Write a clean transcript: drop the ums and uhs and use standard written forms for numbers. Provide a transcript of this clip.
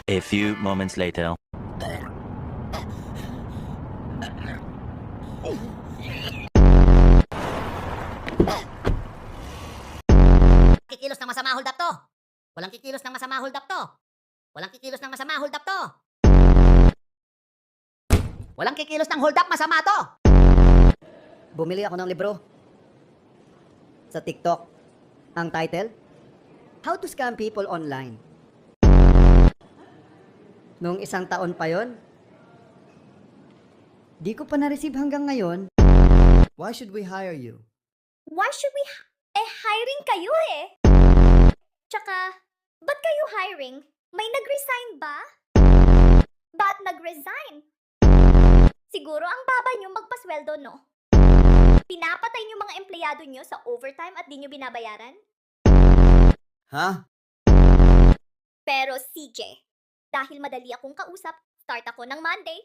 A few moments later. Kikilos ng masama, hold up to. Walang kikilos ng masama, hold up to. Walang kikilos ng masama, hold up to. Walang kikilos ng hold up, masama to. Bumili ako ng libro sa TikTok. Ang title, How to Scam People Online. Noong isang taon pa yon, di ko pa na-receive hanggang ngayon. Why should we hire you? Why should we hiring kayo eh? Tsaka, ba't kayo hiring? May nag-resign ba? Ba't nag-resign? Siguro ang baba nyo magpasweldo, no? Pinapatay nyo mga empleyado nyo sa overtime at di nyo binabayaran? Ha? Pero CJ, dahil madali akong kausap, start ako ng Monday.